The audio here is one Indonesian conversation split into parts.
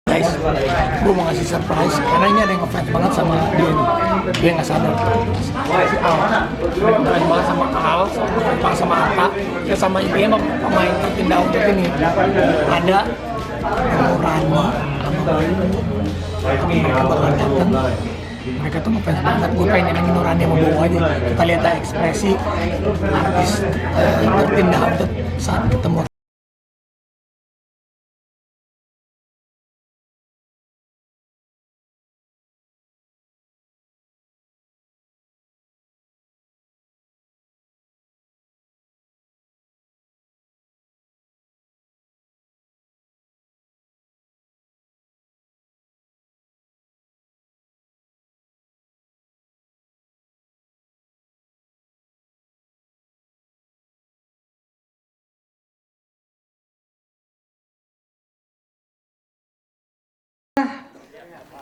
Guys, gue mau ngasih surprise karena ini ada yang ngefans banget sama dia nih. Dia nggak sadar. Si Al, ngefans banget sama Al, sama Atta, ya sama intinya pemain terpindah untuk ini. Ada Rani sama mereka bakal datang. Mereka tuh ngefans banget. Gue pengen nyanyi Nurani sama Bowo aja. Kita lihat ekspresi artis terpindah untuk saat ketemu.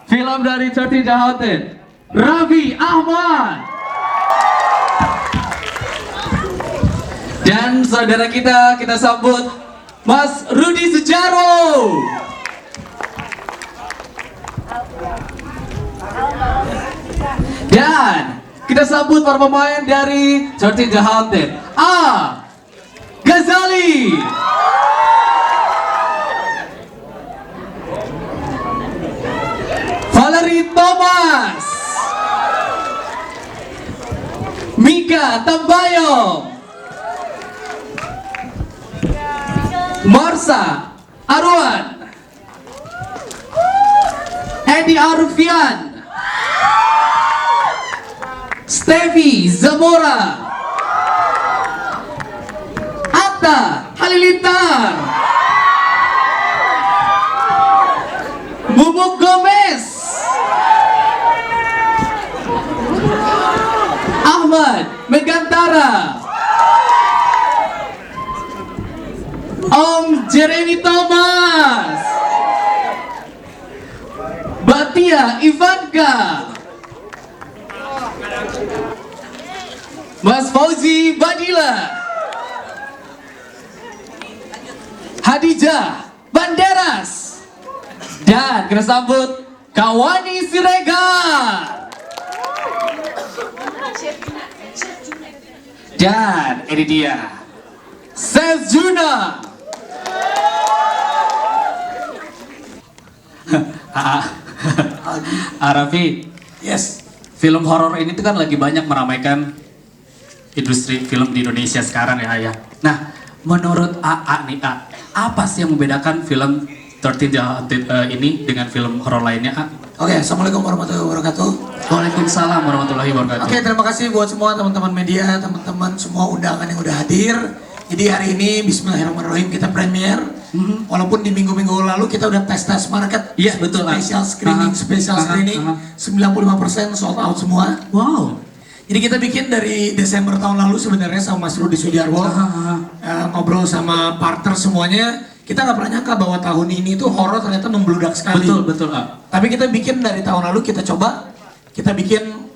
Film dari 13 The Haunted, Raffi Ahmad. Dan saudara kita sambut Mas Rudi Sudjarwo. Dan kita sambut para pemain dari 13 The Haunted. Ghazali, Valerie Thomas, Mika Tambayong, Marsa Arwan, Edi Arfian, Steffi Zamora, Atta Halilintar, Bubuk Gomez, Ahmad Megantara, Om Jeremy Thomas, Batia Ivanka, Mas Fauzi Badila, Hadijah Banderas, dan kita sambut Kawani Siregar. Dan ini dia Chef Juna. Raffi, Yes. film horor ini tuh kan lagi banyak meramaikan industri film di Indonesia sekarang ya Ayah. Nah, menurut AA nih apa sih yang membedakan film 13 The Haunted ini dengan film horor lainnya A? Oke, assalamualaikum warahmatullahi wabarakatuh. Waalaikumsalam warahmatullahi wabarakatuh. Oke, terima kasih buat semua teman-teman media, teman-teman semua undangan yang udah hadir. Jadi hari ini Bismillahirrahmanirrahim kita premier. Walaupun di minggu-minggu lalu kita udah tes market. Iya, betul. Special screening, 95% sold out semua. Wow. Jadi kita bikin dari Desember tahun lalu sebenarnya sama Mas Rudi Sudjarwo, ngobrol sama partner semuanya. Kita nggak pernah nyangka bahwa tahun ini tuh horor ternyata membludak sekali. Betul. Tapi kita bikin dari tahun lalu kita bikin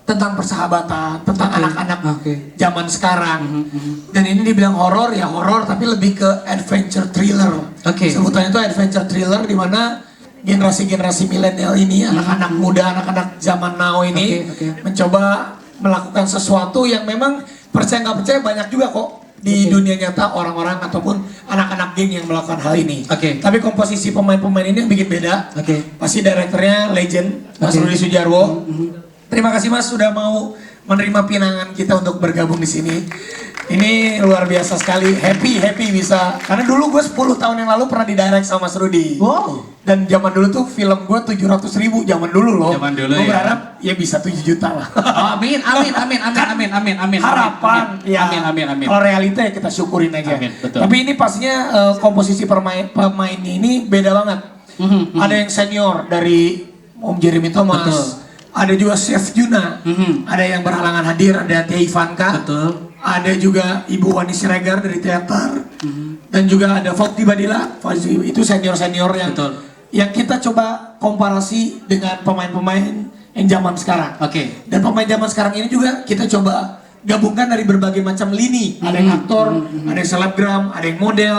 tentang persahabatan, tentang anak-anak zaman sekarang. Dan ini dibilang horor ya horor, tapi lebih ke adventure thriller. Sebutannya itu adventure thriller di mana generasi milenial ini, anak-anak muda, anak-anak zaman now ini mencoba melakukan sesuatu yang memang percaya nggak percaya banyak juga kok di dunia nyata orang-orang ataupun anak-anak geng yang melakukan hal ini. Tapi komposisi pemain-pemain ini yang bikin beda. Pasti direkturnya legend, Mas Rudi Sudjarwo. Terima kasih Mas sudah mau menerima pinangan kita untuk bergabung di sini. Ini luar biasa sekali, happy bisa. Karena dulu gue 10 tahun yang lalu pernah didirect sama Mas Rudi. Wow. Dan zaman dulu tuh film gue 700.000 zaman dulu loh. Zaman dulu gue ya. berharap ya bisa 7 juta lah. Amin. Harapan. Ya. Amin. Kalau realita ya kita syukurin aja. Amin, betul. Tapi ini pastinya komposisi pemain ini beda banget. Ada yang senior dari Om Jeremy Thomas. Betul. Ada juga Chef Juna. Ada yang berhalangan hadir, ada Tia Ivanka. Betul. Ada juga Ibu Wani Siregar dari teater. Dan juga ada Fauzi Badila. Itu senior-senior yang kita coba komparasi dengan pemain-pemain yang zaman sekarang. Dan pemain zaman sekarang ini juga kita coba gabungkan dari berbagai macam lini. Ada yang aktor, ada yang selebgram, ada yang model,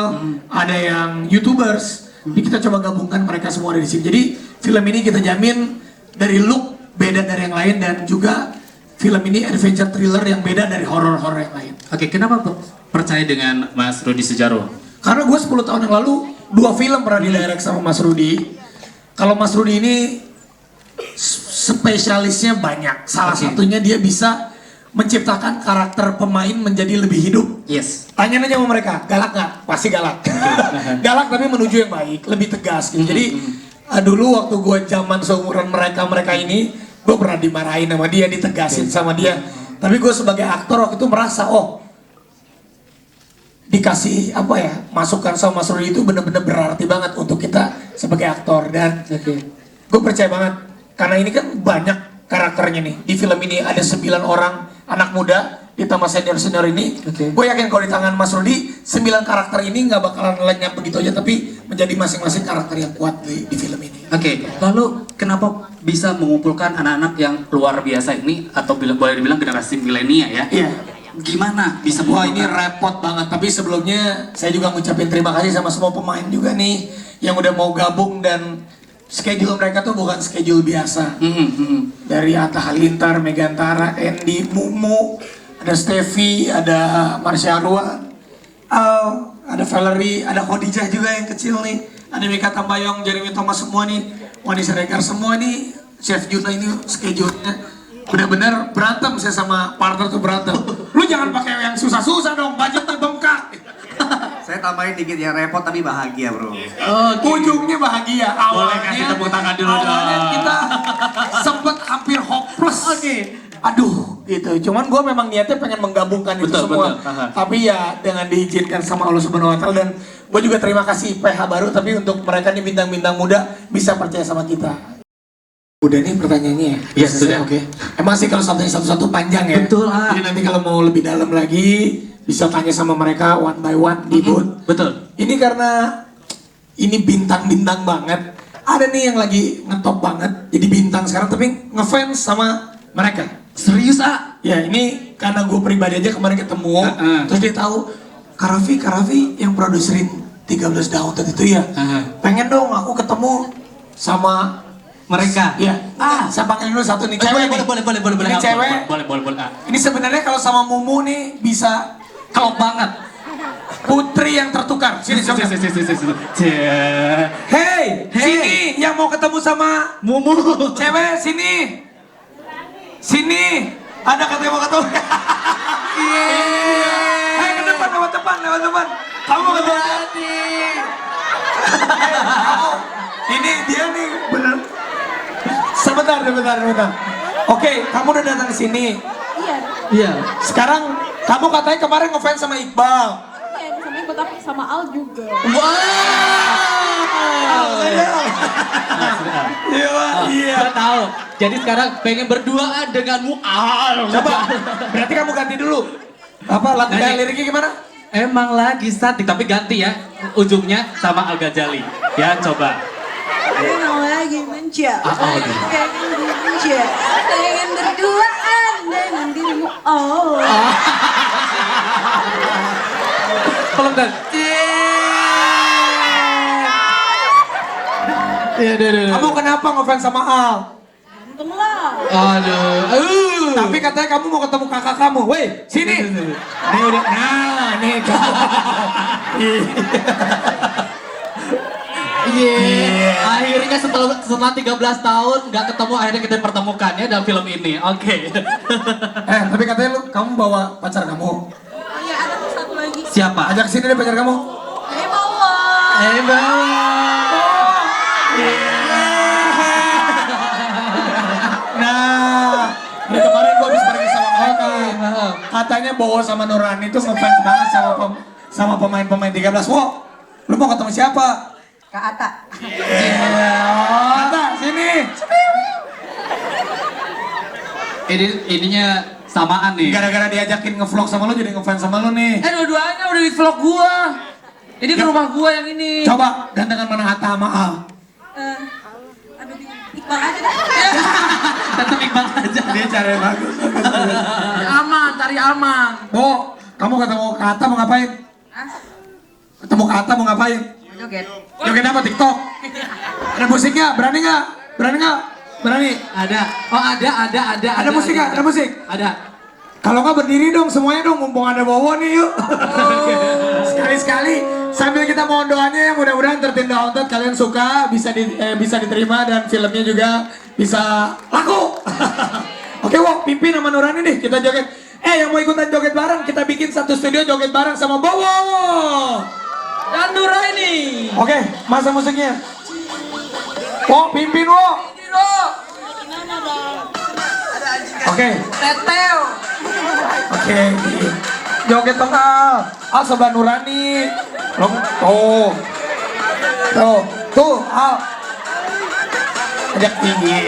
ada yang YouTubers, Jadi kita coba gabungkan mereka semua ada di sini. Jadi film ini kita jamin dari look beda dari yang lain dan juga film ini adventure thriller yang beda dari horor-horor yang lain. Oke, kenapa percaya dengan Mas Rudi Sudjarwo? Karena gue 10 tahun yang lalu 2 film pernah didirect sama Mas Rudi. Kalau Mas Rudi ini spesialisnya banyak. Salah satunya dia bisa menciptakan karakter pemain menjadi lebih hidup. Yes. Tanya aja sama mereka, galak nggak? Pasti galak. Galak tapi menuju yang baik, lebih tegas gitu. Jadi dulu waktu gue zaman seumuran mereka ini, gue pernah dimarahin sama dia, ditegasin sama dia. Tapi gue sebagai aktor waktu itu merasa, dikasih apa ya, masukan sama Mas Rudi itu bener-bener berarti banget untuk kita sebagai aktor. Dan gue percaya banget, karena ini kan banyak karakternya nih. Di film ini ada 9 orang anak muda, ditambah senior-senior ini. Gue yakin kalau di tangan Mas Rudi, 9 karakter ini nggak bakalan lenyap begitu aja, tapi menjadi masing-masing karakter yang kuat di film ini. Oke, lalu kenapa bisa mengumpulkan anak-anak yang luar biasa ini, atau boleh dibilang generasi milenial ya? Iya. Gimana bisa Wah ini repot banget, tapi sebelumnya saya juga ngucapin terima kasih sama semua pemain juga nih yang udah mau gabung, dan schedule mereka tuh bukan schedule biasa. Dari Atta Halilintar, Megantara, Andy, Mumu, ada Steffi, ada Marsha Arwan, ada Valerie, ada Khadijah juga yang kecil nih, ada Mika Tambayong, Jeremy Thomas semua nih, Wani Siregar semua nih, Chef Juna ini schedule-nya benar-benar berantem. Saya sama partner tuh berantem. Lu jangan pakai yang susah-susah dong, budgetnya bengkak. Saya tambahin dikit ya, repot tapi bahagia bro. Ujungnya bahagia. Boleh kasih tepuk tangan dulu awalnya dong. kita sempet hampir hopeless. Aduh, gitu. Cuman gue memang niatnya pengen menggabungkan itu semua. Tapi ya dengan diizinkan sama Allah Subhanahu Wa Taala, dan gue juga terima kasih PH baru. Tapi untuk mereka nih bintang-bintang muda bisa percaya sama kita. Udah nih pertanyaannya ya? Iya, sudah. Oke. Emang sih kalau satu-satu panjang ya? Betul, Jadi nanti kalau mau lebih dalam lagi bisa tanya sama mereka one by one di booth. Betul. Ini karena ini bintang-bintang banget. Ada nih yang lagi ngetop banget, jadi bintang sekarang tapi ngefans sama mereka. Serius Ya ini karena gue pribadi aja kemarin ketemu, terus dia tahu Kak Raffi yang produserin 13 Daun itu ya. Pengen dong aku ketemu sama mereka. Ya. Saya panggil dulu satu nih cewek nih. Boleh. Ini cewek. Boleh. Ini sebenarnya kalau sama Mumu nih bisa klop banget. Putri yang tertukar. Sini. Hey, sini yang mau ketemu sama Mumu. cewek sini. Sini. Ada katanya mau ketemu. Hey, ke depan, lewat depan. Kamu ketemu. Kamu. Ini dia nih bener. Sebentar. Oke, kamu udah datang ke sini. Iya. Sekarang kamu katanya kemarin ngefans sama Iqbal. Iya, sama ikut aku sama Al juga. Iya. Saya tahu. Jadi sekarang pengen berduaan denganmu. Coba. Berarti kamu ganti dulu. Apa latihan liriknya gimana? Emang lagi statik tapi ganti ya ujungnya sama Al Ghazali. Ya coba. Emang lagi menca. Oke. Pengen berduaan dengan dirimu. Tolong dan. Kamu kenapa ngefans sama Al? Untung lah. Aduh. Tapi katanya kamu mau ketemu kakak kamu. Woi, sini. Nih udah. Nih kamu. Akhirnya setelah 13 tahun nggak ketemu, akhirnya kita pertemukan ya dalam film ini. Oke. Tapi katanya kamu bawa pacar kamu. Oh iya, ada tuh satu lagi. Siapa? Ajak sini deh pacar kamu. Bawa. Nah, ini kemarin gua habis pergi sama mereka. Katanya Bowo sama Nurani itu ngefans banget sama pemain-pemain 13. Wo, lu mau ketemu siapa? Kak Ata. Ata, sini. Ininya samaan nih. Gara-gara diajakin ngevlog sama lu jadi ngefans sama lu nih. Dua-duanya udah di vlog gua. Ini ke rumah gua yang ini. Coba gantengan mana Atta sama Al. Aduh, Iqbal aja dah. Tetap Iqbal aja. Dia cari yang bagus. Aman, cari aman. Bo, kamu ketemu Kak Atta mau ngapain? Ketemu Kak Atta mau ngapain? Udah joget. Joget apa TikTok? Ada musik nggak? Berani nggak? Berani nggak? Berani. Ada. Oh ada. Ada musik nggak? Ada musik? Ada. Kalau nggak berdiri dong semuanya dong, mumpung ada Bowo nih yuk. Sekali-sekali sambil kita mohon doanya ya, mudah-mudahan 13 The Haunted kalian suka, bisa diterima dan filmnya juga bisa laku. Oke Wo, pimpin sama Nurani nih, kita joget. Yang mau ikutan joget bareng, kita bikin satu studio joget bareng sama Bowo. Dan Nuraini. Oke, masa musiknya. Wo, pimpin Wo. Oke. Teteo. Oke, joget dong Al sebelah Nurani. Tuh Al. Ajak tinggi.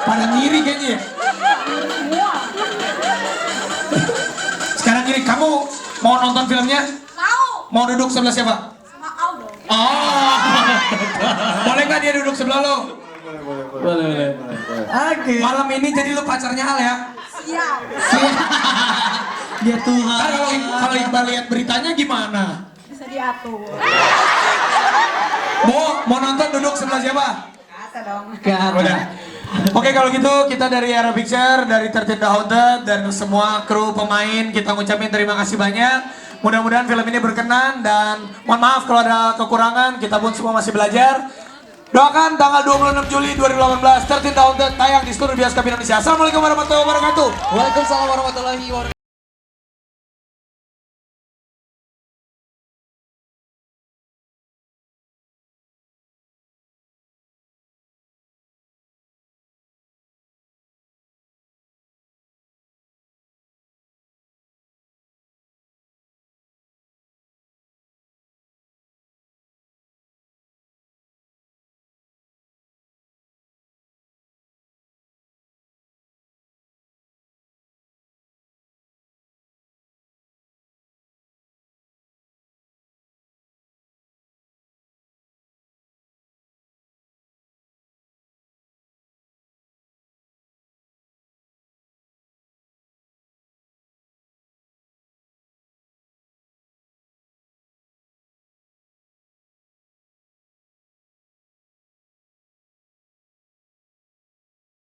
Pada ngiri kayaknya. Sekarang ngiri, kamu mau nonton filmnya? Mau. Mau duduk sebelah siapa? Sama Aldo. Oh, boleh nggak dia duduk sebelah lo? Boleh. Oke. Malam ini jadi lu pacarnya Al ya? Siap. Dia Tuhan. Ntar kalau Iqbal lihat beritanya gimana? Bisa diatur. Mau nonton duduk sebelah siapa? Kata dong. Udah. Oke kalau gitu kita dari Era Picture, dari 13 The Haunted dan semua kru pemain kita ngucapin terima kasih banyak. Mudah-mudahan film ini berkenan dan mohon maaf kalau ada kekurangan, kita pun semua masih belajar. Doakan tanggal 26 Juli 2018 13 The Haunted tayang di seluruh bioskop Indonesia. Assalamualaikum warahmatullahi wabarakatuh. Waalaikumsalam warahmatullahi wabarakatuh.